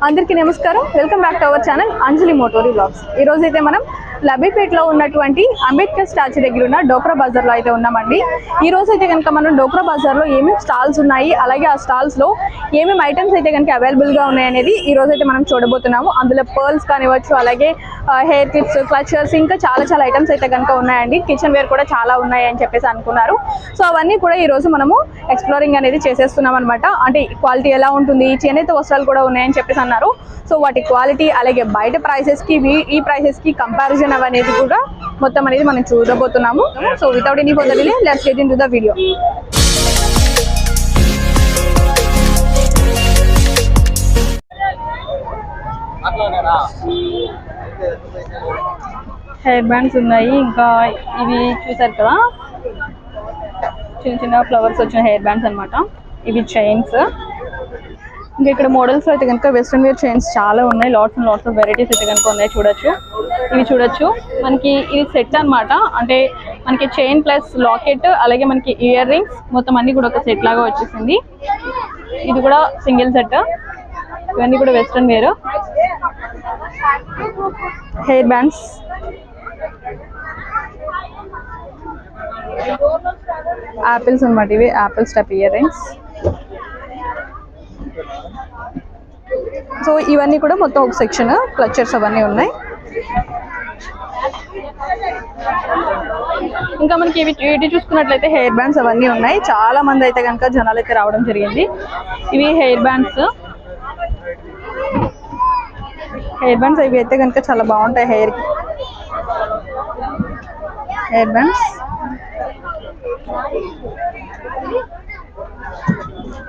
అందరికీ నమస్కారం. Welcome back to our channel Anjali Motori vlogs. ఈ రోజు అయితే మనం లబీపేట్లో ఉన్నటువంటి అంబేద్కర్ స్టాచ్యూ దగ్గర ఉన్న డోక్రా బజార్లో అయితే ఉన్నామండి. ఈ రోజు అయితే కనుక మనం డోక్రా బజార్లో ఏమేమి స్టాల్స్ ఉన్నాయి, అలాగే ఆ స్టాల్స్లో ఏమేమి ఐటమ్స్ అయితే కనుక అవైలబుల్గా ఉన్నాయనేది ఈ రోజు అయితే మనం చూడబోతున్నాము. అందులో పర్ల్స్ కానివ్వచ్చు, అలాగే హెయిర్ క్లిప్స్, క్లచర్స్, ఇంకా చాలా ఐటమ్స్ అయితే కనుక ఉన్నాయండి. కిచెన్ వేర్ కూడా చాలా ఉన్నాయి అని చెప్పేసి అనుకున్నారు. సో అవన్నీ కూడా ఈ రోజు మనము ఎక్స్ప్లోరింగ్ అనేది చేసేస్తున్నాం అనమాట. అంటే క్వాలిటీ ఎలా ఉంటుంది, చేనేత వస్త్రాలు కూడా ఉన్నాయని చెప్పేసి అన్నారు. సో వాటి క్వాలిటీ అలాగే బయట ప్రైసెస్కి ఈ ప్రైసెస్కి కంపారిజన్ అనేది కూడా మొత్తం అనేది మనం చూడబోతున్నాము. So without any further delay let's get into the video. Hair bands ఉన్నాయి, ఇంకా ఇవి చూసారు కదా చిన్న ఫ్లవర్స్ వచ్చిన హెయిర్ బ్యాండ్స్ అనమాట. ఇవి చైన్స్. ఇంకా ఇక్కడ మోడల్స్ అయితే కనుక వెస్ట్రన్ వేర్ చైన్స్ చాలా ఉన్నాయి. Lots and lots of varieties అయితే కనుక ఉన్నాయి. చూడొచ్చు, ఇవి చూడొచ్చు. మనకి ఇది సెట్ అనమాట. అంటే మనకి చైన్ ప్లస్ లాకెట్, అలాగే మనకి ఇయర్ రింగ్స్, మొత్తం అన్ని కూడా ఒక సెట్ లాగా వచ్చేసింది. ఇది కూడా సింగిల్ సెట్. ఇవన్నీ కూడా western wear. Hair bands, apples అనమాట. ఇవి apple step ear rings. So ఇవన్నీ కూడా మొత్తం ఒక సెక్షన్. క్లచర్స్ అవన్నీ ఉన్నాయి. ఇంకా మనకి ఇవి చూసుకున్నట్లయితే హెయిర్ బ్యాండ్స్ అవన్నీ ఉన్నాయి. చాలా మంది అయితే కనుక జనాలు అయితే రావడం జరిగింది. ఇవి హెయిర్ బ్యాండ్స్. ఇవి అయితే కనుక చాలా బాగుంటాయి హెయిర్ బ్యాండ్స్.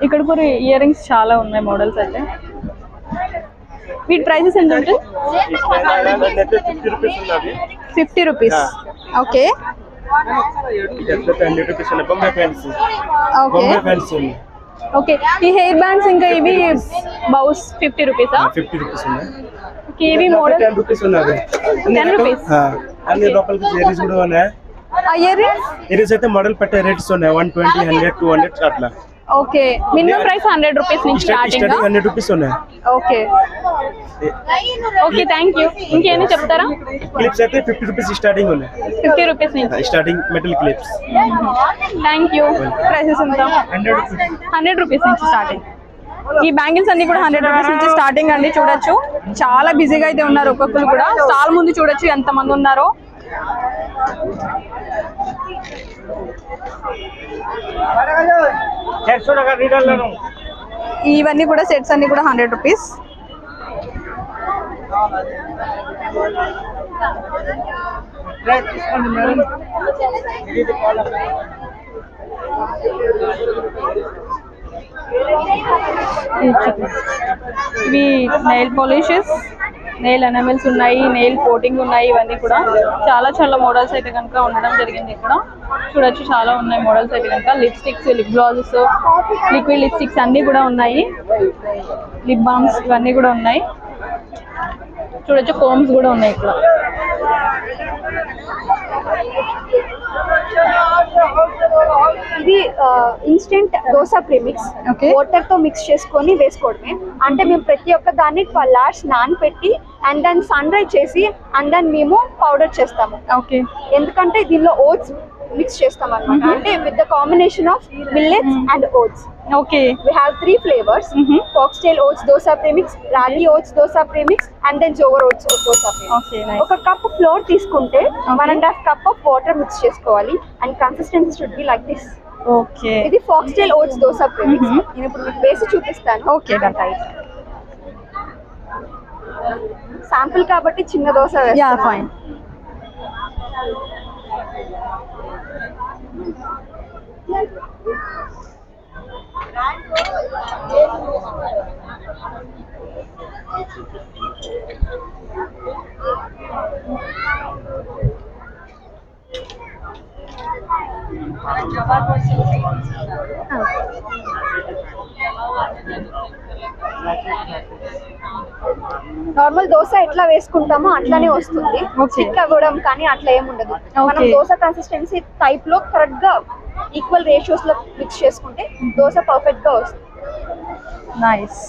ఇక్కడ కూడా ఇయర్ రింగ్స్ చాలా ఉన్నాయి మోడల్స్ అయితే. వీటి ప్రైసెస్ ఎంత ఉంటుంది? 50 రూపీస్. Okay okay. ఈ హెయిర్ బ్యాండ్స్ ఇంకా ఇవి బౌస్ 50 రూపీసా? 50 రూపీస్ ఉన్నాయి. ఇవి మోడల్ 10 రూపీస్ ఉన్నాయి. 10 రూపీస్. అన్ని లోపలికి ఇయర్స్ కూడా ఉన్నాయి. ఇయర్స్ అయితే మోడల్ పెట్టే రేట్స్ ఉన్నాయి. 120, 100, 200 అట్లా. ఓకే. మినిమం ప్రైస్ 100 రూపీస్ నుంచి స్టార్టింగ్. 100 రూపీస్ ఉన్నాయి. Okay okay, thank you. ఇంకేమైనా చెప్తారా? క్లిప్స్ అయితే 50 రూపీస్ స్టార్టింగ్ ఉన్నాయి. 50 రూపీస్ నుంచి starting metal clips. Thank you. Prices ఎంత? 100 రూపీస్ నుంచి స్టార్టింగ్. ఈ బ్యాంగిల్స్ అన్ని కూడా 100 రూపీస్ నుంచి స్టార్టింగ్ అండి. చూడొచ్చు, చాలా బిజీగా అయితే ఉన్నారు ఒక్కొక్కరు కూడా. స్టాల్ ముందు చూడొచ్చు ఎంత మంది ఉన్నారో. ఇవన్నీ కూడా సెట్స్ అన్ని కూడా 100 రూపీస్. ఇవి నెయిల్ పాలిషెస్, నెయిల్ ఎనామెల్స్ ఉన్నాయి, నెయిల్ కోటింగ్ ఉన్నాయి. ఇవన్నీ కూడా చాలా మోడల్స్ అయితే కనుక ఉండడం జరిగింది. ఇక్కడ చూడొచ్చు చాలా ఉన్నాయి మోడల్స్ అయితే కనుక. Lipsticks, lip glasses, liquid lipsticks అన్నీ కూడా ఉన్నాయి. లిప్ బామ్స్ ఇవన్నీ కూడా ఉన్నాయి. చూడొచ్చు, కోమ్స్ కూడా ఉన్నాయి ఇక్కడ. ఇది ఇన్స్టెంట్ దోసా ప్రీమిక్స్. వాటర్ తో మిక్స్ చేసుకొని వేసుకోవడమే. అంటే మేము ప్రతి ఒక్క దాన్ని 12 hours నానపెట్టి అండ్ దాన్ని సన్ డ్రై చేసి అండ్ దాన్ని మేము పౌడర్ చేస్తాము. ఓకే. ఎందుకంటే దీనిలో ఓట్స్ మిక్స్ చేస్తాం అనమాట. అంటే with the combination of millets and oats. Okay. We have 3 flavors. Foxtail oats dosa premix, ragi oats dosa premix and then jowar oats dosa premix. Okay, nice. ఒక cup floor తీసుకుంటే 1.5 cup of water mix చేసుకోవాలి and consistency should be like this. Okay. ఇది Foxtail oats dosa premix. నేను ఇప్పుడు మీకు వేసి చూపిస్తాను. Okay, done. Sample కాబట్టి చిన్న దోస వేస్తాను. Yeah, fine. నార్మల్ దోశ ఎట్లా వేసుకుంటామో అట్లానే వస్తుంది. స్టిక్ అవ్వడం కానీ అట్లా ఏమి ఉండదు. మనం దోశ కన్సిస్టెన్సీ టైప్ లో కరెక్ట్ గా ఈక్వల్ రేషియోస్ లో మిక్స్ చేసుకుంటే దోశ పర్ఫెక్ట్ గా వస్తుంది. నైస్.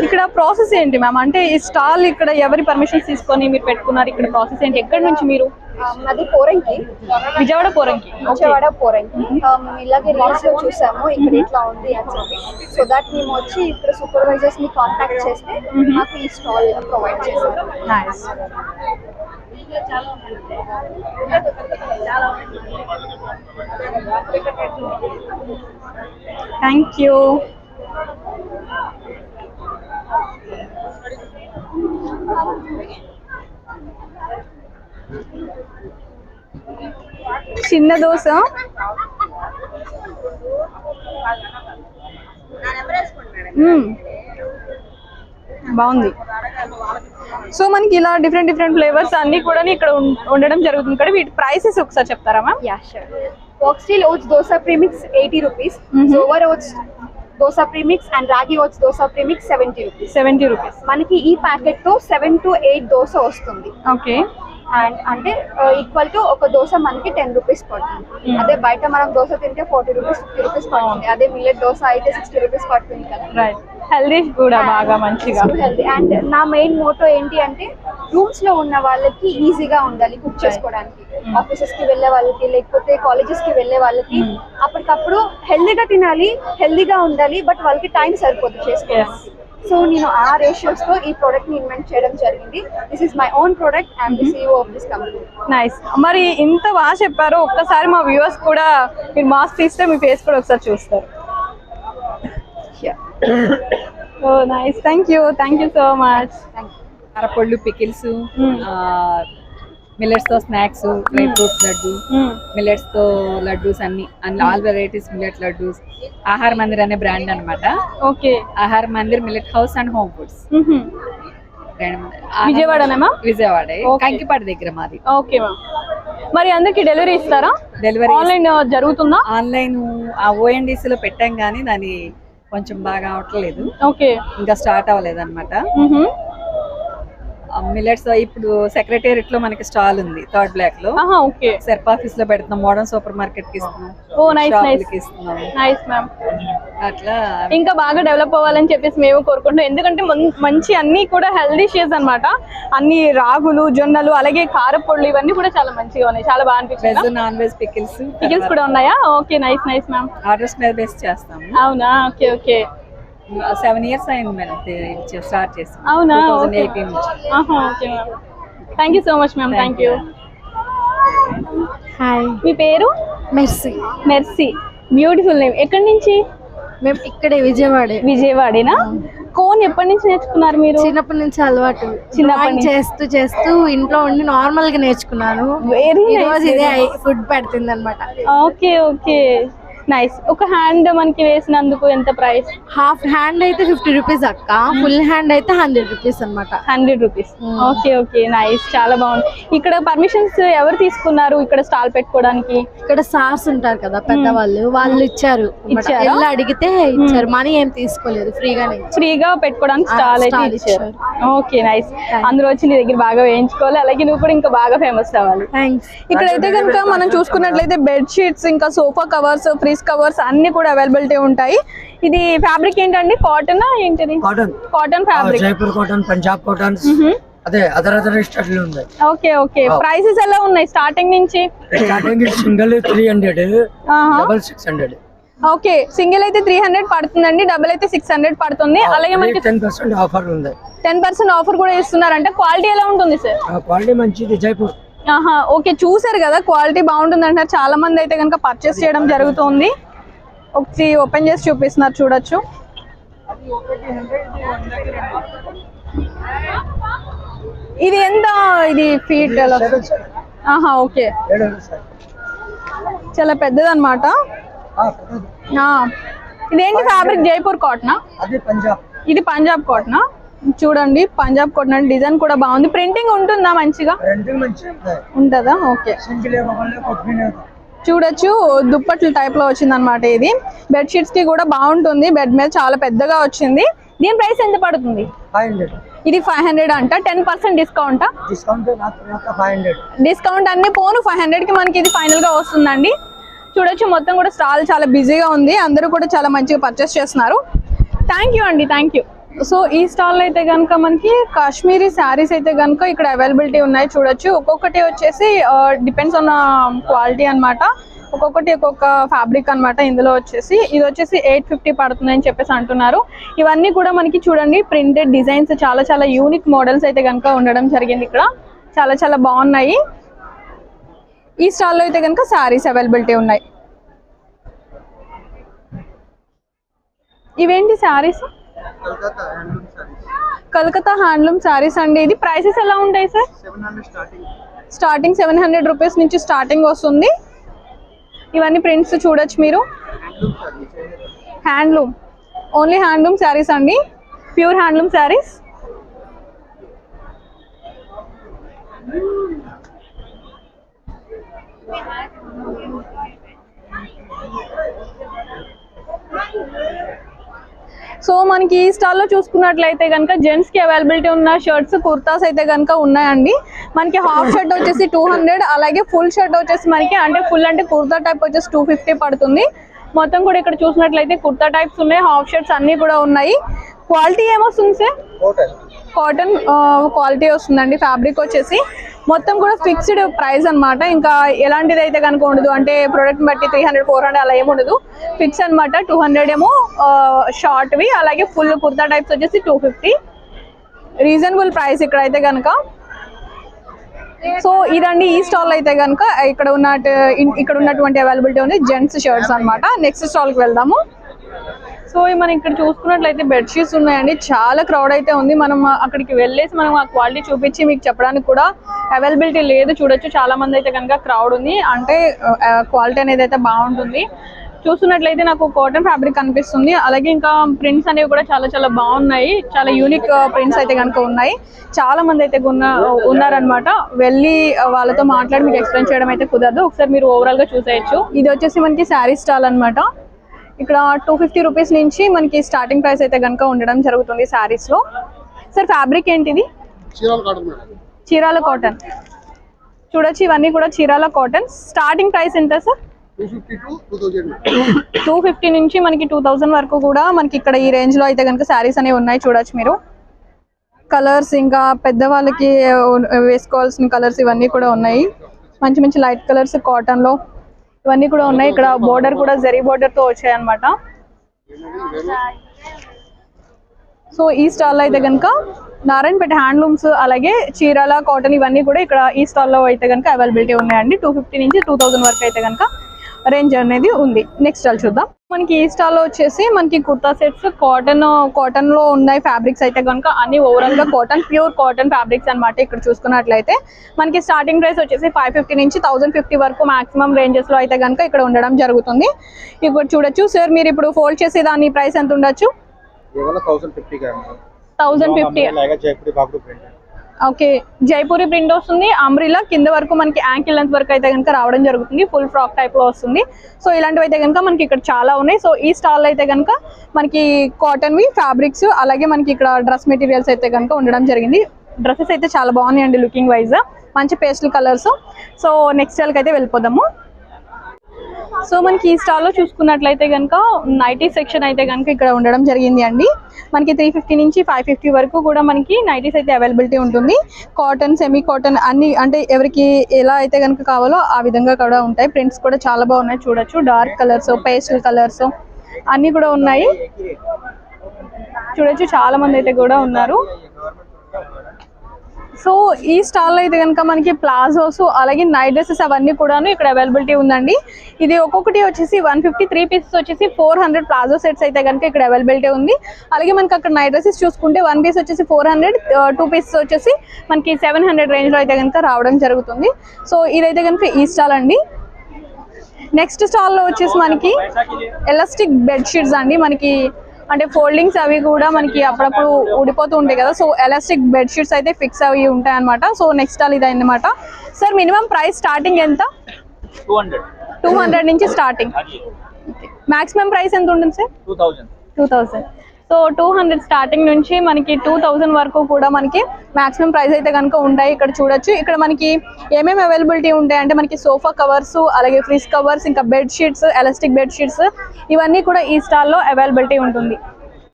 ఇక్కడ ప్రాసెస్ ఏంటి మ్యామ్? అంటే ఈ స్టాల్ ఇక్కడ ఎవరి పర్మిషన్స్ తీసుకొని మీరు పెట్టుకున్నారు? ఇక్కడ ప్రాసెస్ ఏంటి? ఎక్కడి నుంచి మీరు? అది పోరంకి, విజయవాడ పోరంకి. విజయవాడ పోరంకి. మేము ఇలాగే రీల్స్ లో చూసాము ఇక్కడ ఇట్లా ఉంది అని చెప్పి, సో దట్ మేము వచ్చి ఇక్కడ సూపర్వైజర్స్ ని కాంటాక్ట్ చేస్తే మాకు ఈ స్టాల్ ప్రొవైడ్ చేశారు. నైస్. Thank you. చిన్న దోశ, బాగుంది. సో మనకి ఇలా డిఫరెంట్ ఫ్లేవర్స్ అన్ని కూడా ఇక్కడ ఉండడం జరుగుతుంది కదా. వీటి ప్రైసెస్ ఒకసారి చెప్తారా ma'am? Yeah sure. Foxtail oats dosa premix 80 rupees, jowar oats dosa premix and ragi oats dosa premix 70 rupees. 70 rupees. మనకి ఈ ప్యాకెట్ తో 7 to 8 దోస వస్తుంది. ఓకే. అండ్ అంటే ఈక్వల్ టు ఒక దోశ మనకి 10 రూపీస్ పడుతుంది. అదే బయట మనం దోశ తింటే 40 రూపీస్ 50 రూపీస్ పడుతుంది. అదే మిల్లెట్ దోశ అయితే 60 రూపీస్ పడుతుంది కదా. రైట్. హెల్దీ కూడా బాగా మంచిగా. హెల్దీ. అండ్ నా మెయిన్ మోటో ఏంటి అంటే రూమ్స్ లో ఉన్న వాళ్ళకి ఈజీగా ఉండాలి కుక్ చేసుకోవడానికి. ఆఫీసెస్ కి వెళ్ళే వాళ్ళకి లేకపోతే కాలేజెస్ కి వెళ్ళే వాళ్ళకి అప్పటికప్పుడు హెల్దీగా తినాలి, హెల్దీగా ఉండాలి, బట్ వాళ్ళకి టైం సరిపోదు చేసుకోవడానికి. సో నేను ఆ రేషియోస్ తో ఈ ప్రోడక్ట్ ని ఇన్వెంట్ చేయడం జరిగింది. This is my own product and the CEO of this company. Nice. మరి ఇంత బాగా చెప్పారు, ఒక్కసారి మా వ్యూవర్స్ కూడా మీరు మాస్క్ తీస్తే మీ ఫేస్ కూడా ఒకసారి చూస్తారు. Oh nice. Thank you so much. కారపళ్ళు, పికిల్స్, మిల్లెట్స్ తో snacks, dry fruits laddu, millets తో లడ్డూస్ అన్ని ఆల్ వెరైటీస్ మిల్లెట్ లడ్డూస్. ఆహార మందిర్ అనే బ్రాండ్ అన్నమాట. Okay. Aahara Mandir millet house and home foods. విజయవాడనేమా? విజయవాడ, కంకిపాడు దగ్గర మాది. Okay ma'am. మరి అందరికి డెలివరీ ఇస్తారా? డెలివరీ ఆన్లైన్ జరుగుతుందా? ఆన్లైన్ ఆ ONDC లో పెట్టాం కానీ దాని కొంచెం బాగా అవట్లేదు. ఓకే. ఇంకా స్టార్ట్ అవ్వలేదు అనమాట. మిల్లెట్స్ ఇప్పుడు సెక్రటేరియట్ లో మనకి స్టాల్ ఉంది, థర్డ్ బ్లాక్ లో. ఓకే. సెర్ప్ ఆఫీస్ లో పెడుతున్నాం, మోడర్న్ సూపర్ మార్కెట్ కి ఇస్తున్నాం, ఓ నైస్ నైస్ ఇస్తున్నాం. Nice ma'am. అట్లా ఇంకా బాగా డెవలప్ అవ్వాలని చెప్పేసి మేము కోరుకుంటాం. ఎందుకంటే మంచి అన్ని కూడా హెల్దీ షేస్ అన్నమాట. అన్ని రాగులు, జొన్నలు, అలాగే కారపొళ్ళు ఇవన్నీ కూడా చాలా మంచిగా ఉన్నాయి. చాలా బాగా అనిపించింది. వెజ్ నాన్ వెజ్ పికిల్స్ కూడా ఉన్నాయా? Okay nice nice ma'am. Orders మీద బేస్ చేస్తాం. అవునా? Okay okay. 7 years అయింది మేడం స్టార్ట్ చేస్తాం. అవునా? 2018 నుంచి. Okay ma'am. Thank you so much ma'am. Thank you. Hi, మీ పేరు? మెర్సీ. మెర్సీ. Beautiful name. ఎక్కడి నుంచి? మేము ఇక్కడే విజయవాడేనా? కోన్ ఎప్పటి నుంచి నేర్చుకున్నారు మీరు? చిన్నప్పటి నుంచి అలవాటు. చిన్నప్పటి నుంచి చేస్తూ చేస్తూ ఇంట్లో ఉండి నార్మల్ గా నేర్చుకున్నాను. వెరీ రోజు ఇదే ఫుడ్ పెడుతుంది అనమాట. Okay okay nice. ఒక హ్యాండ్ మనకి వేసినందుకు ఎంత ప్రైస్? హాఫ్ హ్యాండ్ అయితే 50 రూపీస్ అక్క, ఫుల్ హ్యాండ్ అయితే 100 రూపీస్ అనమాట. 100 రూపీస్. Okay okay nice. చాలా బాగుంది. ఇక్కడ పర్మిషన్స్ ఎవరు తీసుకున్నారు ఇక్కడ స్టాల్ పెట్టుకోవడానికి? ఇక్కడ సార్స్ ఉంటారు కదా పెద్దవాళ్ళు, వాళ్ళు ఇచ్చారు. ఎలా అడిగితే ఇచ్చారు, మనీ ఏం తీసుకోలేదు, ఫ్రీగా పెట్టుకోవడానికి స్టాల్ అయితే ఇచ్చారు. Okay nice. అందరూ వచ్చి నీ దగ్గర బాగా వేయించుకోవాలి, అలాగే నువ్వు కూడా ఇంకా బాగా ఫేమస్ అవ్వాలి. ఇక్కడైతే కనుక మనం చూసుకున్నట్లయితే బెడ్ షీట్స్, ఇంకా సోఫా కవర్స్, ఫ్రిజ్ కవర్స్ అన్ని కూడా అవైలబిలిటీ ఉంటాయి. ఇది ఫ్యాబ్రిక్ ఏంటండి? కాటన్ ఏంటిది? Cotton fabric. Jaipur cotton, Punjab cotton, అదే అదర్ స్టైల్ ఉంది. Okay okay. ప్రైసెస్ ఎలా ఉన్నాయి స్టార్టింగ్ నుంచి? Starting single 300, double 600. Okay. Single అయితే 300 పడుతుందండి, డబుల్ అయితే 600 పడుతుంది. అలాగే మనకి 10% ఆఫర్ ఉంది. 10% ఆఫర్ కూడా ఇస్తున్నారంటే క్వాలిటీ ఎలా ఉంటుంది సార్? క్వాలిటీ మంచిది, జైపూర్. ఓకే. చూసారు కదా క్వాలిటీ బాగుంటుంది అంటారు. చాలా మంది అయితే కనుక పర్చేస్ చేయడం జరుగుతుంది. ఒకటి ఓపెన్ చేసి చూపిస్తున్నారు, చూడొచ్చు. ఇది ఎంత? ఇది ఫీట్ ఎలా? ఓకే. చాలా పెద్దదన్నమాట. ఇదేంటి ఫ్యాబ్రిక్? జైపూర్ కాటనా? ఇది పంజాబ్ కాటనా? చూడండి, పంజాబ్ కాటన్ డిజైన్ కూడా బాగుంది. ప్రింటింగ్ ఉంటుందా మంచిగా? ఉంటుందా? ఓకే. చూడొచ్చు, దుప్పట్లు టైప్ లో వచ్చింది అనమాట. ఇది బెడ్ షీట్స్ కి కూడా బాగుంటుంది. బెడ్ మీద చాలా పెద్దగా వచ్చింది. దీని ప్రైస్ ఎంత పడుతుంది? 500. ఇది 500 అంట. 10% డిస్కౌంట్. డిస్కౌంట్ అన్ని పోను 500 కి మనకి ఇది ఫైనల్ గా వస్తుందండి. చూడొచ్చు మొత్తం కూడా స్టాల్ చాలా బిజీగా ఉంది, అందరూ కూడా చాలా మంచిగా పర్చేస్ చేస్తున్నారు. థ్యాంక్ యూ అండి, థ్యాంక్ యూ. సో ఈ స్టాల్ అయితే కనుక మనకి కాశ్మీరీ శారీస్ అయితే కనుక ఇక్కడ అవైలబిలిటీ ఉన్నాయి. చూడొచ్చు ఒక్కొక్కటి వచ్చేసి డిపెండ్స్ ఆన్ క్వాలిటీ అన్నమాట, ఒక్కొక్కటి ఒక్కొక్క ఫ్యాబ్రిక్ అన్నమాట. ఇందులో వచ్చేసి ఇది వచ్చేసి 850 పడుతుంది అని చెప్పేసి అంటున్నారు. ఇవన్నీ కూడా మనకి చూడండి ప్రింటెడ్ డిజైన్స్, చాలా చాలా యూనిక్ మోడల్స్ అయితే కనుక ఉండడం జరిగింది. ఇక్కడ చాలా చాలా బాగున్నాయి. ఈ స్టాల్లో అయితే కనుక శారీస్ అవైలబిలిటీ ఉన్నాయి. ఇవేంటి శారీస్? కలకత్తా హ్యాండ్లూమ్ శారీస్ అండి. ఇది ప్రైసెస్ ఎలా ఉంటాయి సార్? స్టార్టింగ్ 700 రూపీస్ నుంచి స్టార్టింగ్ వస్తుంది. ఇవన్నీ ప్రింట్స్ చూడొచ్చు మీరు. హ్యాండ్లూమ్, ఓన్లీ హ్యాండ్లూమ్ శారీస్ అండి, ప్యూర్ హ్యాండ్లూమ్ శారీస్. సో మనకి ఈ స్టాల్లో చూసుకున్నట్లయితే కనుక జెంట్స్ కి అవైలబిలిటీ ఉన్న షర్ట్స్, కుర్తాస్ అయితే కనుక ఉన్నాయండి. మనకి హాఫ్ షర్ట్ వచ్చేసి 200, అలాగే ఫుల్ షర్ట్ వచ్చేసి మనకి అంటే ఫుల్ అంటే కుర్తా టైప్ వచ్చేసి 250 పడుతుంది. మొత్తం కూడా ఇక్కడ చూసినట్లయితే కుర్తా టైప్స్ ఉన్నాయి, హాఫ్ షర్ట్స్ అన్ని కూడా ఉన్నాయి. క్వాలిటీ ఏమొస్తుంది సార్? కాటన్ క్వాలిటీ వస్తుందండి. ఫ్యాబ్రిక్ వచ్చేసి మొత్తం కూడా ఫిక్స్డ్ ప్రైస్ అన్నమాట, ఇంకా ఎలాంటిది అయితే కనుక ఉండదు. అంటే ప్రొడక్ట్ బట్టి 300, 400 అలా ఏముండదు, ఫిక్స్ అన్నమాట. 200 ఏమో షార్ట్వి, అలాగే ఫుల్ కుర్తా టైప్స్ వచ్చేసి 250. రీజనబుల్ ప్రైస్ ఇక్కడ అయితే కనుక. సో ఇదండి ఈ స్టాల్ అయితే కనుక ఇక్కడ ఉన్నటువంటి అవైలబిలిటీ ఉంది జెంట్స్ షర్ట్స్ అన్నమాట. నెక్స్ట్ స్టాల్కి వెళ్దాము. సో మనం ఇక్కడ చూసుకున్నట్లయితే బెడ్షీట్స్ ఉన్నాయండి, చాలా క్రౌడ్ అయితే ఉంది. మనం అక్కడికి వెళ్ళేసి మనం ఆ క్వాలిటీ చూపించి మీకు చెప్పడానికి కూడా అవైలబిలిటీ లేదు. చూడొచ్చు చాలా మంది అయితే కనుక క్రౌడ్ ఉంది, అంటే క్వాలిటీ అనేది అయితే బాగుంటుంది. చూస్తున్నట్లయితే నాకు కాటన్ ఫ్యాబ్రిక్ అనిపిస్తుంది, అలాగే ఇంకా ప్రింట్స్ అనేవి కూడా చాలా చాలా బాగున్నాయి, చాలా యూనిక్ ప్రింట్స్ అయితే కనుక ఉన్నాయి. చాలా మంది అయితే ఉన్నారనమాట. వెళ్ళి వాళ్ళతో మాట్లాడి మీకు ఎక్స్ప్లెయిన్ చేయడం అయితే కుదరదు, ఒకసారి మీరు ఓవరాల్ గా చూసేయచ్చు. ఇది వచ్చేసి మనకి శారీ స్టాల్ అనమాట. ఇక్కడ 250 రూపీస్ నుంచి మనకి స్టార్టింగ్ ప్రైస్ అయితే కనుక ఉండడం జరుగుతుంది శారీస్ లో. సార్ ఫ్యాబ్రిక్ ఏంటిది? చీరాల కాటన్. చూడొచ్చు ఇవన్నీ కూడా చీరాల కాటన్. స్టార్టింగ్ ప్రైస్ ఎంత సార్? 250 నుంచి మనకి 2000 వరకు కూడా మనకి ఇక్కడ ఈ రేంజ్ లో అయితే కనుక శారీస్ అనేవి ఉన్నాయి. చూడొచ్చు మీరు. కలర్స్ ఇంకా పెద్దవాళ్ళకి వేసుకోవాల్సిన కలర్స్ ఇవన్నీ కూడా ఉన్నాయి. మంచి మంచి లైట్ కలర్స్ కాటన్ లో ఇవన్నీ కూడా ఉన్నాయి. ఇక్కడ బోర్డర్ కూడా జరీ బోర్డర్ తో వచ్చాయి అన్నమాట. సో ఈ స్టాల్ అయితే కనుక నారాయణపేట హ్యాండ్లూమ్స్, అలాగే చీరాల కాటన్ ఇవన్నీ కూడా ఇక్కడ ఈ స్టాల్లో అయితే కనుక అవైలబిలిటీ ఉన్నాయండి. 250 నుంచి 2000 వరకు అయితే కనుక రేంజ్ అనేది ఉంది. నెక్స్ట్ స్టాల్ చూద్దాం. మనకి ఈ స్టాల్లో వచ్చేసి మనకి కుర్తా సెట్స్ కాటన్ లో ఉన్నాయి. ఫ్యాబ్రిక్స్ అయితే కనుక అన్ని ఓవరాల్ గా కాటన్, ప్యూర్ కాటన్ ఫ్యాబ్రిక్స్ అన్నమాట. ఇక్కడ చూసుకున్నట్లయితే మనకి స్టార్టింగ్ ప్రైస్ వచ్చేసి 550 నుంచి 1050 వరకు మాక్సిమం రేంజెస్ లో అయితే కనుక ఇక్కడ ఉండడం జరుగుతుంది. ఇప్పుడు చూడొచ్చు సార్, మీరు ఇప్పుడు ఫోల్డ్ చేసే దాని ప్రైస్ ఎంత ఉండొచ్చు? 1050. ఓకే, జైపూరి ప్రింట్ వస్తుంది. అంబ్రిలా కింద వరకు మనకి యాంకిల్ లెంత్ వరకు అయితే కనుక రావడం జరుగుతుంది. ఫుల్ ఫ్రాక్ టైప్ లో వస్తుంది. సో ఇలాంటివి అయితే కనుక మనకి ఇక్కడ చాలా ఉన్నాయి. సో ఈ స్టాల్ అయితే కనుక మనకి కాటన్ వి ఫ్యాబ్రిక్స్, అలాగే మనకి ఇక్కడ డ్రెస్ మెటీరియల్స్ అయితే కనుక ఉండడం జరిగింది. డ్రెస్సెస్ అయితే చాలా బాగున్నాయండి లుకింగ్ వైజ్, మంచి పేస్టల్ కలర్స్. సో నెక్స్ట్ స్టాల్కి అయితే వెళ్ళిపోదాము. సో మనకి ఈ స్టాల్లో చూసుకున్నట్లయితే కనుక నైటీ సెక్షన్ అయితే కనుక ఇక్కడ ఉండడం జరిగింది అండి. మనకి 350 నుంచి 550 వరకు కూడా మనకి నైటీస్ అయితే అవైలబిలిటీ ఉంటుంది. కాటన్, సెమీ కాటన్ అన్ని, అంటే ఎవరికి ఎలా అయితే కనుక కావాలో ఆ విధంగా కూడా ఉంటాయి. ప్రింట్స్ కూడా చాలా బాగున్నాయి. చూడొచ్చు డార్క్ కలర్స్, పేస్టల్ కలర్స్ అన్ని కూడా ఉన్నాయి. చూడొచ్చు చాలా మంది అయితే కూడా ఉన్నారు. సో ఈ స్టాల్లో అయితే కనుక మనకి ప్లాజోస్, అలాగే నైట్ డ్రెస్సెస్ అవన్నీ కూడాను ఇక్కడ అవైలబిలిటీ ఉందండి. ఇది ఒక్కొక్కటి వచ్చేసి 150, 3 పీసెస్ వచ్చేసి 400 ప్లాజో సెట్స్ అయితే కనుక ఇక్కడ అవైలబిలిటీ ఉంది. అలాగే మనకి అక్కడ నైట్ డ్రెస్సెస్ చూసుకుంటే 1 పీస్ వచ్చేసి 400, 2 పీసెస్ వచ్చేసి మనకి 700 రేంజ్ లో అయితే కనుక రావడం జరుగుతుంది. సో ఇదైతే కనుక ఈ స్టాల్ అండి. నెక్స్ట్ స్టాల్లో వచ్చేసి మనకి ఎలాస్టిక్ బెడ్షీట్స్ అండి. మనకి అంటే ఫోల్డింగ్స్ అవి కూడా మనకి అప్పుడప్పుడు ఊడిపోతూ ఉంటాయి కదా. సో ఎలాస్టిక్ బెడ్షీట్స్ అయితే ఫిక్స్ అవి ఉంటాయి అనమాట. సో నెక్స్ట్ స్టాల్ ఇది అన్నమాట. సార్ మినిమం ప్రైస్ స్టార్టింగ్ ఎంత? 200 నుంచి స్టార్టింగ్. మాక్సిమం ప్రైస్ ఎంత ఉంటుంది సార్? 2000. సో సో 200 స్టార్టింగ్ నుంచి మనకి 2000 వరకు కూడా మనకి మాక్సిమం ప్రైస్ అయితే కనుక ఉంటాయి. ఇక్కడ చూడొచ్చు. ఇక్కడ మనకి ఏమేమి అవైలబిలిటీ ఉంటాయి అంటే మనకి సోఫా కవర్స్, అలాగే ఫ్రిజ్ కవర్స్, ఇంకా bed sheets, elastic bed sheets, ఇవన్నీ కూడా ఈ స్టాల్లో అవైలబిలిటీ ఉంటుంది.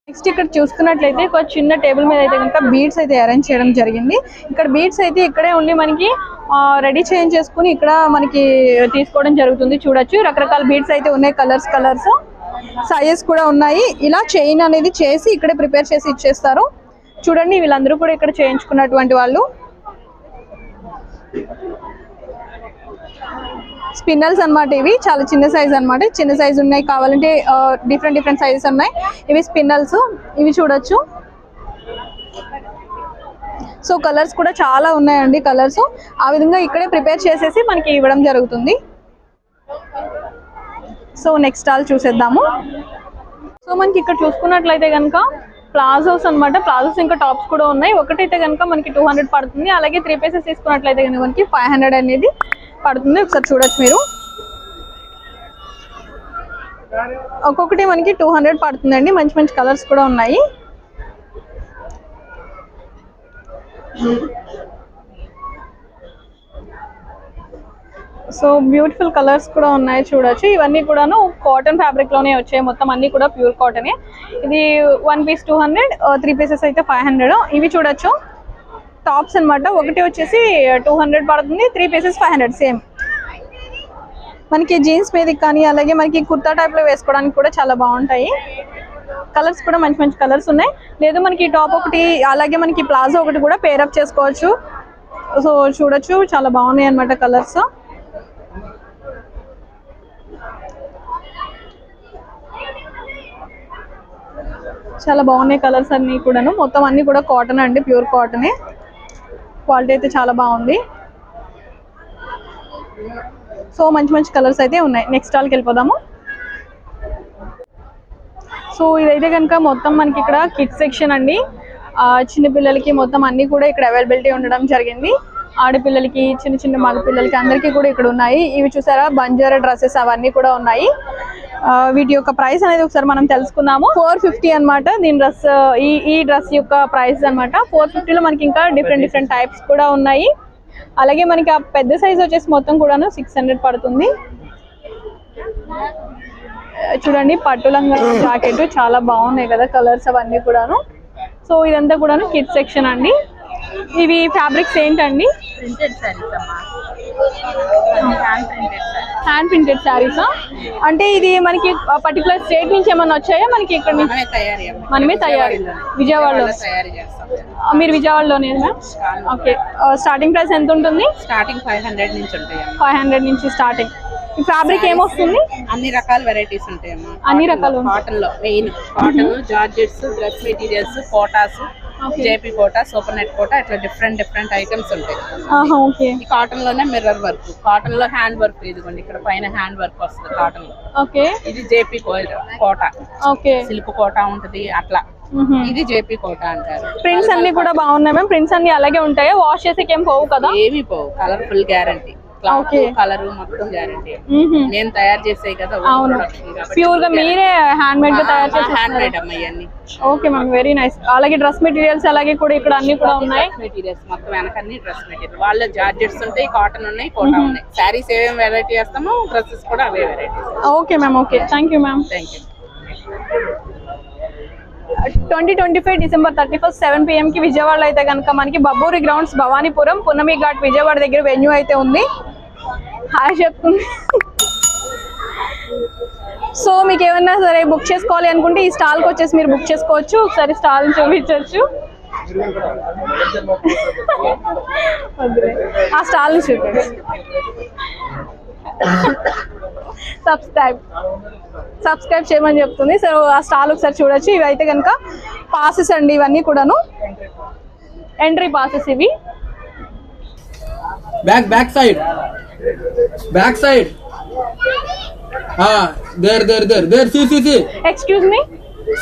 నెక్స్ట్ ఇక్కడ చూసుకున్నట్లయితే ఒక చిన్న టేబుల్ మీద అయితే కనుక బీడ్స్ అయితే అరేంజ్ చేయడం జరిగింది. ఇక్కడ బీడ్స్ అయితే ఇక్కడే ఉండి మనకి రెడీ చేంజ్ చేసుకుని ఇక్కడ మనకి తీసుకోవడం జరుగుతుంది. చూడొచ్చు రకరకాల బీడ్స్ అయితే ఉన్నాయి, కలర్స్ సైజెస్ కూడా ఉన్నాయి. ఇలా చైన్ అనేది చేసి ఇక్కడే ప్రిపేర్ చేసి ఇచ్చేస్తారు. చూడండి వీళ్ళందరూ కూడా ఇక్కడ చేయించుకున్నటువంటి వాళ్ళు. స్పిన్నల్స్ అన్నమాట. ఇవి చాలా చిన్న సైజ్ అన్నమాట. చిన్న సైజ్ ఉన్నాయి, కావాలంటే డిఫరెంట్ సైజెస్ ఉన్నాయి. ఇవి స్పిన్నల్స్. ఇవి చూడొచ్చు. సో కలర్స్ కూడా చాలా ఉన్నాయండి. కలర్స్ ఆ విధంగా ఇక్కడే ప్రిపేర్ చేసేసి మనకి ఇవ్వడం జరుగుతుంది. సో నెక్స్ట్ స్టాల్ చూసేద్దాము. సో మనకి ఇక్కడ చూసుకున్నట్లయితే కనుక ప్లాజోస్ అన్నమాట. ప్లాజోస్ ఇంకా టాప్స్ కూడా ఉన్నాయి. ఒకటైతే కనుక మనకి 200 పడుతుంది. అలాగే 3 పీసెస్ తీసుకున్నట్లయితే కనుక మనకి 500 అనేది పడుతుంది. ఒకసారి చూడొచ్చు మీరు. ఒక్కొక్కటి మనకి 200 పడుతుందండి. మంచి కలర్స్ కూడా ఉన్నాయి. సో బ్యూటిఫుల్ కలర్స్ కూడా ఉన్నాయి. చూడొచ్చు. ఇవన్నీ కూడాను కాటన్ ఫ్యాబ్రిక్ లోనే వచ్చాయి. మొత్తం అన్ని కూడా ప్యూర్ కాటనే. ఇది 1 పీస్ 200, 3 పీసెస్ అయితే 500. ఇవి చూడొచ్చు టాప్స్ అన్నమాట. ఒకటి వచ్చేసి 200 పడుతుంది, 3 పీసెస్ 500 సేమ్. మనకి జీన్స్ మీదకి కానీ అలాగే మనకి కుర్తా టైప్ లో వేసుకోవడానికి కూడా చాలా బాగుంటాయి. కలర్స్ కూడా మంచి కలర్స్ ఉన్నాయి. లేదు మనకి టాప్ ఒకటి అలాగే మనకి ప్లాజో ఒకటి కూడా పేరప్ చేసుకోవచ్చు. సో చూడొచ్చు చాలా బాగున్నాయి అన్నమాట కలర్స్. చాలా బాగున్నాయి కలర్స్ అన్ని కూడాను. మొత్తం అన్ని కూడా కాటన్ అండి, ప్యూర్ కాటనే. క్వాలిటీ అయితే చాలా బాగుంది. సో మంచి కలర్స్ అయితే ఉన్నాయి. నెక్స్ట్ స్టాల్కి వెళ్ళిపోదాము. సో ఇదైతే కనుక మొత్తం మనకి ఇక్కడ కిడ్స్ సెక్షన్ అండి. చిన్నపిల్లలకి మొత్తం అన్ని కూడా ఇక్కడ అవైలబిలిటీ ఉండడం జరిగింది. ఆడపిల్లలకి, చిన్న మగ పిల్లలకి అందరికీ కూడా ఇక్కడ ఉన్నాయి. ఇవి చూసారా బంజారా డ్రెస్సెస్ అవన్నీ కూడా ఉన్నాయి. వీటి యొక్క ప్రైస్ అనేది ఒకసారి మనం తెలుసుకుందాము. 450 అన్నమాట. దీని డ్రెస్ ఈ డ్రెస్ యొక్క ప్రైస్ అన్నమాట. 450లో మనకి ఇంకా డిఫరెంట్ టైప్స్ కూడా ఉన్నాయి. అలాగే మనకి ఆ పెద్ద సైజ్ వచ్చేసి మొత్తం కూడాను 600 పడుతుంది. చూడండి పట్టు లంగా జాకెట్ చాలా బాగున్నాయి కదా కలర్స్ అవన్నీ కూడాను. సో ఇదంతా కూడాను కిడ్స్ సెక్షన్ అండి. ఇవి ఫ్యాబ్రిక్స్ ఏంటండి? హ్యాండ్ ప్రింటెడ్ శారీసా? అంటే ఇది మనకి పర్టికులర్ స్టేట్ నుంచి ఏమన్నా వచ్చాయా? మనకి ఇక్కడ మనమే తయారీ విజయవాడలో. మీరు విజయవాడలోనే మ్యామ్? ఓకే. స్టార్టింగ్ ప్రైస్ ఎంత ఉంటుంది? స్టార్టింగ్ 500 నుంచి ఉంటాయి. 500 నుంచి స్టార్టింగ్. ఈ ఫ్యాబ్రిక్ ఏమొస్తుంది? అన్ని రకాల వెరైటీస్ ఉంటాయమ్మా. అన్ని రకాలు కాటన్ లో main cotton, georgettes, dress materials, Kotas, JP Kota, super net Kota, ఇట్లా డిఫరెంట్ ఐటమ్స్ ఉంటాయి. ఓకే. ఈ కాటన్ లోనే మిర్రర్ వర్క్, కాటన్ లో హ్యాండ్ వర్క్. ఇదిగోండి ఇక్కడ పైన హ్యాండ్ వర్క్ వస్తుంది కాటన్ లో. ఓకే. ఇది JP Kota. Okay. Silk Kota ఉంటది అట్లా. ఇది జేపీ కోటా అంటారు. ప్రింట్స్ అన్ని కూడా బాగున్నాయి మ్యామ్. ప్రింట్స్ అన్ని అలాగే ఉంటాయి. వాష్ చేసేకి ఏం పోవు కదా? ఏమి పోవు. Colourful guarantee. కలర్ మొత్తం గ్యారంటీ. నేను తయారు చేసే కదా. అవును, ప్యూర్ గా మీరే హ్యాండ్ మేడ్ గా తయారు చేసే హ్యాండ్ మేడ్ అమ్మాయి అన్ని. Okay ma'am, very nice. అలాగే డ్రెస్ మెటీరియల్స్ అలాగే కూడా ఇక్కడ అన్ని కూడా ఉన్నాయి. మెటీరియల్స్ మొత్తం వెనకన్ని డ్రెస్ మెటీరియల్. వాళ్ళ జార్జెట్స్ ఉంటాయి, కాటన్ ఉన్నాయి, కోటా ఉన్నాయి. శారీస్ ఏమేమి వెరైటీ వేస్తామో డ్రెస్సెస్ కూడా అవే varieties. Okay ma'am. Okay, thank you ma'am. Thank you. 2025 December 31 7 PM కి విజయవాడలో అయితే కనుక మనకి బబ్బూరి గ్రౌండ్స్ భవానీపురం పున్నమి ఘాట్ విజయవాడ దగ్గర వెన్యూ అయితే ఉంది. హాయ్ చెప్తుంది. సో మీకు ఏమన్నా సరే బుక్ చేసుకోవాలి అనుకుంటే ఈ స్టాల్కి వచ్చేసి మీరు బుక్ చేసుకోవచ్చు. ఒకసారి స్టాల్ చూపించవచ్చు. ఆ స్టాల్ని చూపించు. సబ్స్క్రైబ్ చేయమని చెప్తుంది. సో ఆ స్టాల్ ఒకసారి చూడొచ్చు. ఇవి అయితే కనుక పాసెస్ అండి, ఇవన్నీ కూడాను ఎంట్రీ పాసెస్. ఇవి back side there see excuse me,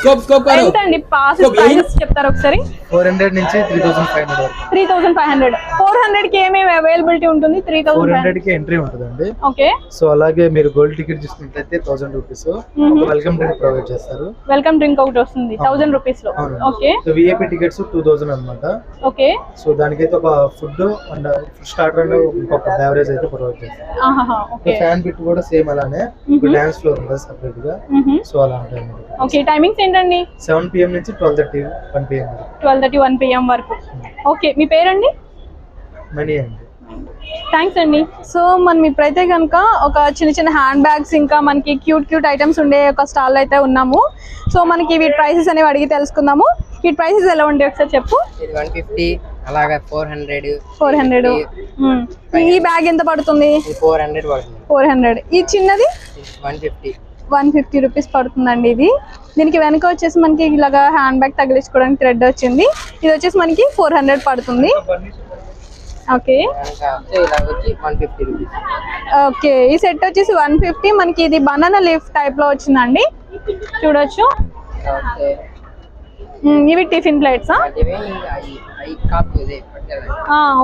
scope ఎంత అండి పాసెస్ ప్రైస్ చెప్తారా ఒకసారి? 400 నుంచి 3500 వరకు. 3500. 400 కి ఏమేమి అవైలబిలిటీ ఉంటుంది? 3500 400 కి ఎంట్రీ ఉంటుందండి. ఓకే. సో అలాగే మీరు గోల్డ్ టికెట్ చూసుకుంటే 1000 రూపీస్ వెల్కమ్ డ్రింక్ ప్రొవైడ్ చేస్తారు. వెల్కమ్ డ్రింక్ ఒకటి వస్తుంది 1000 రూపీస్ లో. ఓకే. సో విఐపి టికెట్స్ 2000 అన్నమాట. ఓకే. సో దానికైతే ఒక food and food starter and ఇంకొక బెవరేజ్ అయితే ప్రొవైడ్ చేస్తారు. ఆహాహా. ఓకే. ఫ్యాన్ బిట్ కూడా సేమ్ అలానే డాన్స్ ఫ్లోర్ ఉంటుంది సెపరేట్ గా. సో అలా ఉంటాయి. ఓకే. టైమింగ్స్ ఏంటండి? 7 PM నుంచి 12:30 1 PM 12:30 1 PM వరకు. ఓకే. మీ పేరండి? మనీ అండి. థ్యాంక్స్ అండి. సో మనం ఇప్పుడైతే కనుక ఒక చిన్న చిన్న హ్యాండ్ బ్యాగ్స్ ఇంకా మనకి క్యూట్ ఐటమ్స్ ఉండే ఒక స్టాల్ అయితే ఉన్నాము. సో మనకి వీటి ప్రైసెస్ అనేవి అడిగి తెలుసుకుందాము. వీటి ప్రైసెస్ ఎలా ఉంటాయి ఒకసారి చెప్పు. ఇది 150, అలాగే 400. 400. ఈ బ్యాగ్ ఎంత పడుతుంది? 400 పడుతుంది. 400. ఈ చిన్నది 150. 150 రూపీస్ పడుతుందండి. ఇది దీనికి వెనక వచ్చేసి మనకి ఇలాగా హ్యాండ్ బ్యాగ్ తగిలించుకోవడానికి థ్రెడ్ వచ్చింది. ఇది వచ్చేసి మనకి 400 పడుతుంది. ఓకే. ఇలా వచ్చి 150 రూపీస్. ఓకే. ఈ సెట్ వచ్చేసి 150. మనకి ఇది బనానా లీఫ్ టైప్ లో వచ్చిందండి, చూడొచ్చు. ఇవి టిఫిన్ ప్లేట్స్.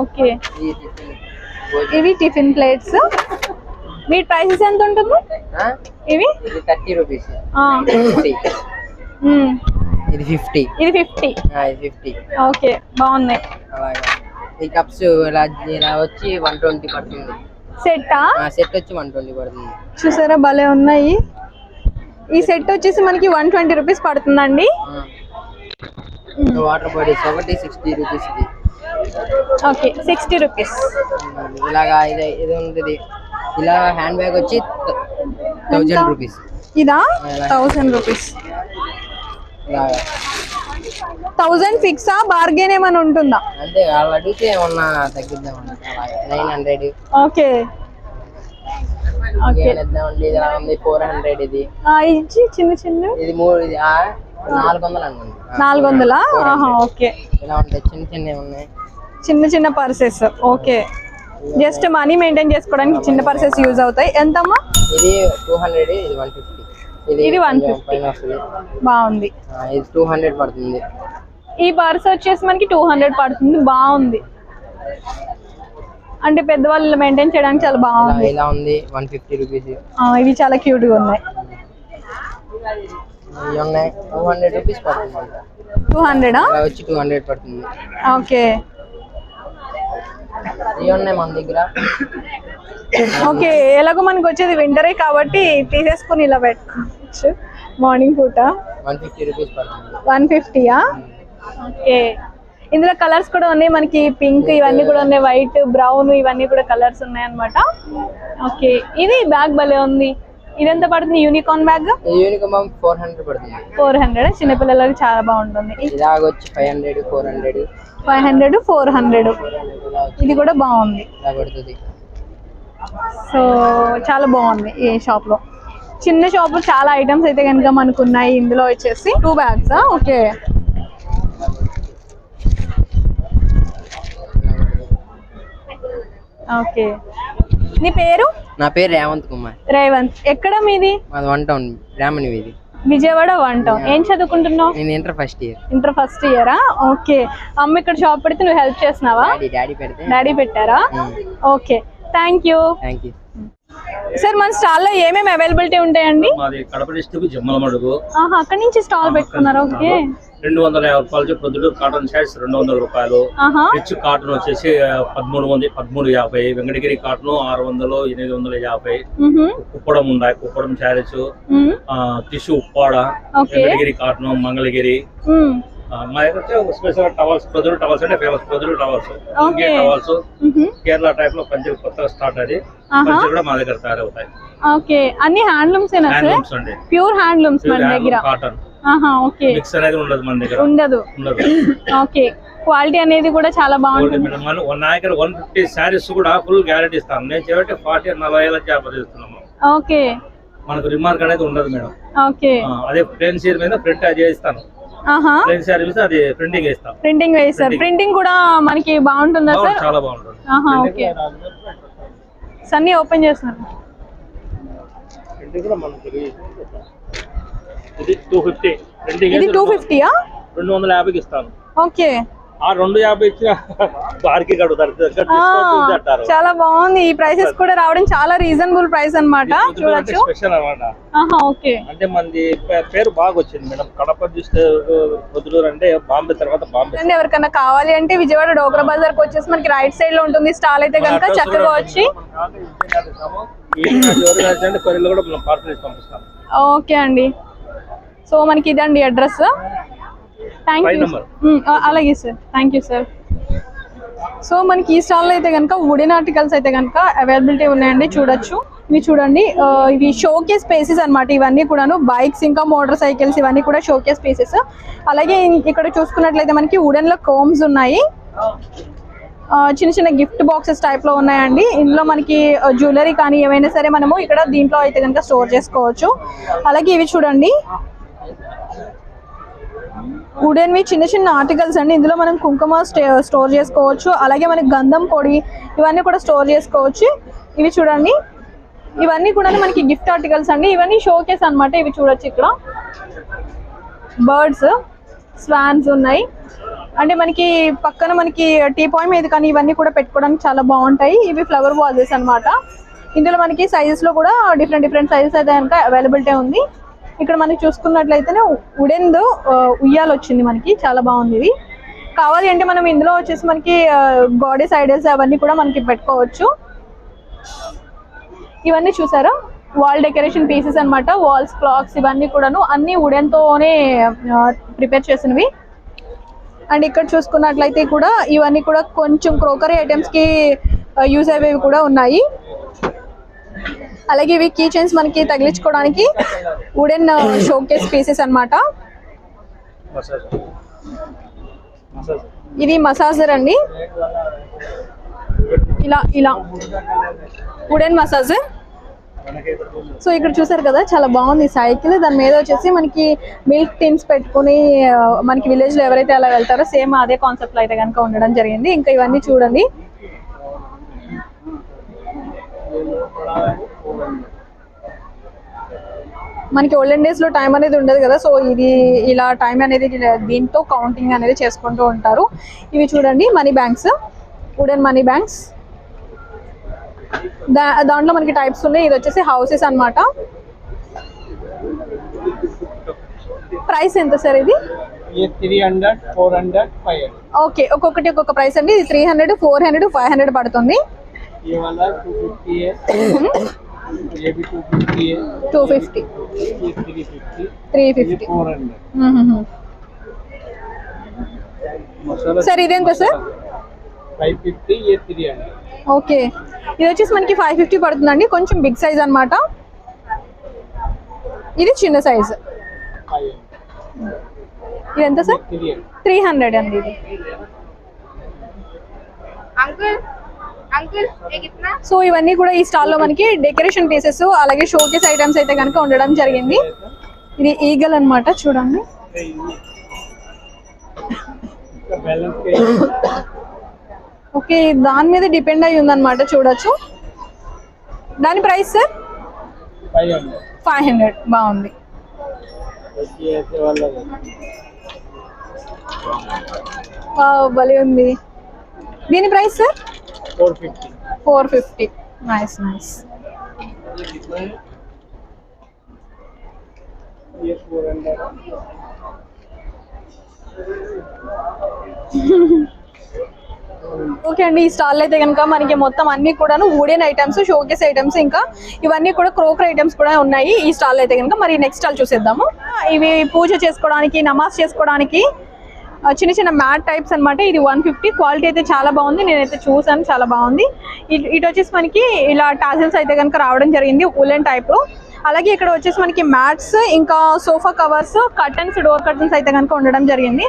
ఓకే. ఇవి టిఫిన్ ప్లేట్స్. వీటి ప్రైసెస్ ఎంత ఉంటుంది? ఇవి 30 రూపీస్. ఇది 50. ఇది 50. ఇది 50. ఓకే. బాగున్నాయి. అలాగే ఈ కప్స్ ఇలా వచ్చి 120 పడుతుంది. సెట్టా? సెట్ వచ్చి 120 పడుతుంది. చూసారా భలే ఉన్నాయి. ఈ సెట్ వచ్చేసి మనకి 120 రూపీస్ పడుతుందండి. వాటర్ బాటిల్స్ ఒకటి 60 రూపీస్. ఓకే. 60 రూపీస్. ఇలాగా ఇది ఉంటుంది. ఇలా హ్యాండ్ బ్యాగ్ వచ్చి 1000 రూపీస్. ఇదా 1000 రూపీస్. 1000 ఫిక్సా? బార్గెన్ ఏమైనా ఉంటుందా? అంతే, వాళ్ళు అడిగితే ఏమన్నా తగ్గిద్దామండి. 900. ఓకే. ఇద్దామండి. ఇది ఉంది 400. ఇది ఇచ్చి చిన్న ఇది 400 అనుకోండి. 400. ఓకే. ఇలా ఉంటాయి చిన్న ఉన్నాయి. చిన్న purses. Okay. Just money maintain చేసుకోవడానికి చిన్న పర్సెస్ యూజ్ అవుతాయి. ఎంతమ్మా? ఇది 200. ఇది 150. ఇది 150. బాగుంది. ఇది 200 పడుతుంది. ఈ పర్స్ వచ్చేసి మనకి 200 పడుతుంది. బాగుంది, అంటే పెద్దవాళ్ళు మెయింటైన్ చేయడానికి చాలా బాగుంది. ఇలా ఉంది 150 రూపీస్. ఇవి చాలా క్యూట్ గా ఉన్నాయి. ఇవి ఉన్నాయి 200 రూపీస్ పడుతుంది. 200 వచ్చి 200 పడుతుంది. ఓకే. ఇవి ఉన్నాయి మన దగ్గర. ఓకే. ఎలాగో మనకు వచ్చేది వింటరే కాబట్టి తీసేసుకుని ఇలా పెట్టుకోవచ్చు మార్నింగ్ పూట. 150 రూపీస్ పడుతుంది. 150. ఓకే. ఇందులో కలర్స్ కూడా ఉన్నాయి మనకి. పింక్ ఇవన్నీ కూడా ఉన్నాయి, వైట్, బ్రౌన్ ఇవన్నీ కూడా కలర్స్ ఉన్నాయి అన్నమాట. ఓకే. ఇది బ్యాగ్ భలే ఉంది. ఇది ఎంత పడుతుంది? Unicorn bag. యూనికార్న్ 400 పడుతుంది. 400. చిన్నపిల్లలకి చాలా బాగుంటుంది. ఇలాగ వచ్చి 500 400. 500 400. ఇది కూడా బాగుంది. ఇలా పడుతుంది. సో చాలా బాగుంది ఈ షాప్ లో. చిన్న షాప్ లో చాలా ఐటమ్స్ అయితే కనుక మనకు ఉన్నాయి. ఇందులో వచ్చేసి 2 బ్యాగ్స్. ఓకే. ఓకే. నీ పేరు? నా పేరు రేవంత్ కుమార్. రేవంత్. ఎక్కడ మీది? మాది 1 టౌన్ బ్రాహ్మణి వీధి, విజయవాడ 1 టౌన్. ఏం చదువుకుంటున్నావు? నేను inter first year. Inter first ఇయరా? ఓకే. అమ్మ ఇక్కడ షాప్ పెడితే నువ్వు హెల్ప్ చేస్తున్నావా? డాడీ పెడితే. డాడీ పెట్టారా? ఓకే. Thank you. సార్ మన స్టాల్ లో ఏమేమి అవైలబిలిటీ ఉంటాయండి? మాది కడప డిస్ట్రిక్ట్ జమ్మలమడుగు. అక్కడ నుంచి స్టాల్ పెట్టుకున్నారు. ఓకే. 250 రూపాయలు. ప్రొద్దుటూరు కాటన్ షర్ట్స్ 200 రూపాయలు. రిచ్ కాటన్ వచ్చేసి 1350. వెంకటగిరి కాటన్ 600 850. కుప్పడం ఉన్నాయి, కుప్పడం శారీస్, టిష్యూ ఉప్పాడ, వెంకటగిరి కాటన్, మంగళగిరి. మా దగ్గర స్పెషల్ టవల్స్, ప్రొద్దుటూరు టవల్స్ అంటే famous. Proddatur towels, towels Kerala type లో పంచలు కొత్తగా స్టార్ట్ అది. పంచలు కూడా మా దగ్గర తయారవుతాయి. ఓకే. అన్ని హ్యాండ్లూమ్స్ అండి. ప్యూర్ హ్యాండ్లూమ్స్ మన దగ్గర. కాటన్. ఓకే. మిక్స్ అనేది ఉండదు మన దగ్గర. ఉండదు. ఓకే. క్వాలిటీ అనేది కూడా చాలా బాగుంటుంది. నా దగ్గర 150 శారీస్ కూడా ఫుల్ గ్యారెంటీ ఇస్తాను. నేను చేయబట్టి 40-40 జాబ్ చేస్తున్నాము. ఓకే. మనకు రిమార్క్ అనేది ఉండదు మేడం. ఓకే. అదే ప్లేన్ సీర్ మీద ప్రింట్ చేయిస్తాను. ప్లేన్ శారీ మీద అది ప్రింటింగ్ వేస్తాం. ప్రింటింగ్ వేస్తారు. ప్రింటింగ్ కూడా మనకి బాగుంటుందా సార్? చాలా బాగుంటుంది. ఓకే. సన్నీ ఓపెన్ చేస్తున్నారు. ఇది 250. ఇది 250. 250కి ఇస్తాను. ఓకే. ఆ 250 ఇచ్చిన వారికి కడుగుతారు అంటారు. చాలా బాగుంది. ఈ ప్రైసెస్ కూడా రావడం చాలా రీజనబుల్ ప్రైస్ అన్నమాట. చూడొచ్చు. స్పెషల్ అన్నమాట. ఓకే. అంటే మంది పేరు బాగా వచ్చింది మేడం. కడప డిస్ట్రిక్ట్ పొద్దుటూరు అంటే బాంబే తర్వాత బాంబే. ఎవరికన్నా కావాలి అంటే విజయవాడ డోక్రా బజార్ కి వచ్చేసి మనకి రైట్ సైడ్ లో ఉంటుంది స్టాల్ అయితే కనుక చక్కగా వచ్చి. కొరియర్లో కూడా మనం పార్సల్ చేసి పంపిస్తాం. ఓకే అండి. సో మనకి ఇదండి అడ్రస్. Thank you. అలాగే sir, thank you sir. So మనకి ఈ స్టాల్లో అయితే కనుక వుడెన్ ఆర్టికల్స్ అయితే కనుక అవైలబిలిటీ ఉన్నాయండి. చూడొచ్చు. ఇవి చూడండి, ఇవి షోకేస్ పీసెస్ అన్నమాట. ఇవన్నీ కూడాను బైక్స్ ఇంకా మోటార్ సైకిల్స్ ఇవన్నీ కూడా షోకేస్ పీసెస్. అలాగే ఇక్కడ చూసుకున్నట్లయితే మనకి వుడెన్ లో కోమ్స్ ఉన్నాయి. చిన్న చిన్న గిఫ్ట్ బాక్సెస్ టైప్ లో ఉన్నాయండి. ఇందులో మనకి జ్యువెలరీ కానీ ఏమైనా సరే మనము ఇక్కడ దీంట్లో అయితే కనుక స్టోర్ చేసుకోవచ్చు. అలాగే ఇవి చూడండి, వుడెన్వి చిన్న చిన్న ఆర్టికల్స్ అండి. ఇందులో మనం కుంకుమ స్టోర్ చేసుకోవచ్చు. అలాగే మనకి గంధం పొడి ఇవన్నీ కూడా స్టోర్ చేసుకోవచ్చు. ఇవి చూడండి, ఇవన్నీ కూడా మనకి గిఫ్ట్ ఆర్టికల్స్ అండి. ఇవన్నీ షోకేస్ అన్నమాట. ఇవి చూడొచ్చు, ఇక్కడ బర్డ్స్, స్వాన్స్ ఉన్నాయి. అంటే మనకి పక్కన మనకి టీ పాయ్ మీద కానీ ఇవన్నీ కూడా పెట్టుకోవడానికి చాలా బాగుంటాయి. ఇవి ఫ్లవర్ వాజెస్ అన్నమాట. ఇందులో మనకి సైజెస్ లో కూడా డిఫరెంట్ సైజెస్ అయితే కనుక అవైలబిలిటీ ఉంది. ఇక్కడ మనకి చూసుకున్నట్లయితేనే వుడెన్ ఉయ్యాలు వచ్చింది మనకి, చాలా బాగుంది. ఇది కావాలి అంటే మనం ఇందులో వచ్చేసి మనకి గాడెస్ ఐడల్స్ అవన్నీ కూడా మనకి పెట్టుకోవచ్చు. ఇవన్నీ చూసారా, వాల్ డెకరేషన్ పీసెస్ అన్నమాట. వాల్స్ క్లాక్స్ ఇవన్నీ కూడాను అన్ని వుడెన్ తోనే ప్రిపేర్ చేసినవి. అండ్ ఇక్కడ చూసుకున్నట్లయితే కూడా ఇవన్నీ కూడా కొంచెం క్రోకరీ ఐటమ్స్ కి యూజ్ అయ్యేవి కూడా ఉన్నాయి. అలాగే ఇవి కీ చైన్స్ మనకి తగిలించుకోవడానికి వుడెన్ షోకేస్ పీసెస్ అన్నమాట. ఇది మసాజర్ అండి. ఇలా వుడెన్ మసాజర్. సో ఇక్కడ చూసారు కదా, చాలా బాగుంది సైకిల్. దాని మీద వచ్చేసి మనకి మిల్క్ టిన్స్ పెట్టుకుని మనకి విలేజ్ లో ఎవరైతే అలా వెళ్తారో సేమ్ అదే కాన్సెప్ట్ లో అయితే కనుక ఉండడం జరిగింది. ఇంకా ఇవన్నీ చూడండి, మనకి ఓల్డెన్ డేస్ లో టైం అనేది ఉండదు కదా, సో ఇది ఇలా టైం అనేది దీంతో కౌంటింగ్ అనేది చేసుకుంటూ ఉంటారు. ఇవి చూడండి, money banks, wooden money banks. దాంట్లో మనకి టైప్స్ ఉన్నాయి. ఇది వచ్చేసి హౌసెస్ అన్నమాట. ప్రైస్ ఎంత సార్ ఇది? 300, 400, 500. ఓకే, ఒక్కొక్కటి ఒక్కొక్క ప్రైస్ అండి. ఇది 300, 400, 500 పడుతుంది. 250, 350. Sir ఇదేంత sir? 550, 300. ఓకే, ఇది వచ్చేసి మనకి 550 పడుతుందండి. కొంచెం బిగ్ సైజ్ అన్నమాట. ఇది చిన్న సైజ్. ఇది ఎంత సార్? 300 అండి. ఇది సో ఇవన్నీ కూడా ఈ స్టాల్లో మనకి డెకరేషన్ పీసెస్ అలాగే షోకేస్ ఐటమ్స్ అయితే కనుక ఉండడం జరిగింది. ఇది ఈగల్ అన్నమాట, చూడండి. ఓకే, దాని మీద డిపెండ్ అయ్యి ఉందన్నమాట. చూడొచ్చు. దాని ప్రైస్ సార్ 500. బాగుంది. భలే ఉంది. దీని ప్రైస్ సార్ 450. నైస్. ఓకే అండి, ఈ స్టాల్ అయితే కనుక మనకి మొత్తం అన్ని కూడాను వుడెన్ ఐటమ్స్, షోకేస్ ఐటమ్స్, ఇంకా ఇవన్నీ కూడా క్రోకర్ ఐటమ్స్ కూడా ఉన్నాయి ఈ స్టాల్ అయితే కనుక. మరి నెక్స్ట్ స్టాల్ చూసేద్దాము. ఇవి పూజ చేసుకోవడానికి, నమాజ్ చేసుకోవడానికి చిన్న చిన్న మ్యాట్ టైప్స్ అన్నమాట. ఇది 150. క్వాలిటీ అయితే చాలా బాగుంది, నేనైతే చూసాను, చాలా బాగుంది. ఇటు వచ్చేసి మనకి ఇలా టాజిల్స్ అయితే కనుక రావడం జరిగింది వులెన్ టైప్ లో. అలాగే ఇక్కడ వచ్చేసి మనకి మ్యాట్స్, ఇంకా sofa covers, curtains, door curtains అయితే కనుక ఉండడం జరిగింది.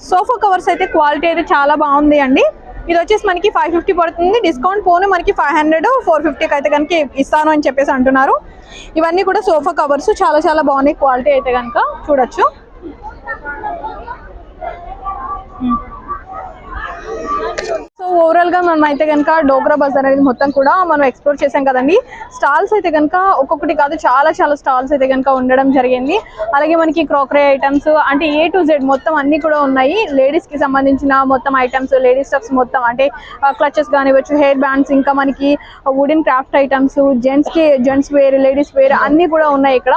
సోఫా కవర్స్ అయితే క్వాలిటీ అయితే చాలా బాగుంది అండి. ఇది వచ్చేసి మనకి 550 పడుతుంది. డిస్కౌంట్ పోను మనకి 500, 450కి అయితే కనుక ఇస్తాను అని చెప్పేసి అంటున్నారు. ఇవన్నీ కూడా సోఫా కవర్స్ చాలా చాలా బాగున్నాయి. క్వాలిటీ అయితే కనుక చూడొచ్చు. సో ఓవరాల్ గా మనం అయితే కనుక డోగ్రా బజార్ అనేది మొత్తం కూడా మనం ఎక్స్ప్లోర్ చేసాం కదండి. స్టాల్స్ అయితే కనుక ఒక్కొక్కటి కాదు చాలా స్టాల్స్ అయితే కనుక ఉండడం జరిగింది. అలాగే మనకి క్రాకరీ ఐటమ్స్ అంటే A to Z మొత్తం అన్ని కూడా ఉన్నాయి. లేడీస్ కి సంబంధించిన మొత్తం ఐటమ్స్, లేడీస్ స్టఫ్స్ మొత్తం అంటే క్లచెస్ కానివ్వచ్చు, హెయిర్ బ్యాండ్స్, ఇంకా మనకి wooden craft items, gents wear, ladies wear అన్ని కూడా ఉన్నాయి. ఇక్కడ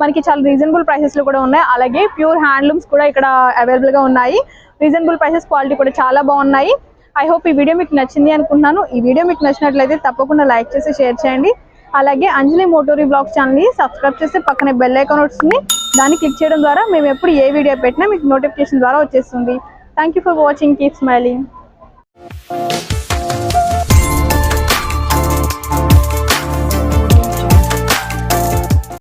మనకి చాలా రీజనబుల్ ప్రైసెస్ లో కూడా ఉన్నాయి. అలాగే ప్యూర్ హ్యాండ్లూమ్స్ కూడా ఇక్కడ అవైలబుల్ గా ఉన్నాయి. రీజనబుల్ ప్రైసెస్, క్వాలిటీ కూడా చాలా బాగున్నాయి. ఐ హోప్ ఈ వీడియో మీకు నచ్చింది అనుకుంటున్నాను. ఈ వీడియో మీకు నచ్చినట్లయితే తప్పకుండా లైక్ చేసి షేర్ చేయండి. అలాగే అంజలి మోటోరీ బ్లాగ్స్ ఛానల్ని సబ్స్క్రైబ్ చేసి పక్కనే బెల్ ఐకాన్ వస్తుంది, దాన్ని క్లిక్ చేయడం ద్వారా మేము ఎప్పుడు ఏ వీడియో పెట్టినా మీకు నోటిఫికేషన్ ద్వారా వచ్చేస్తుంది. Thank you for watching. Keep smiling.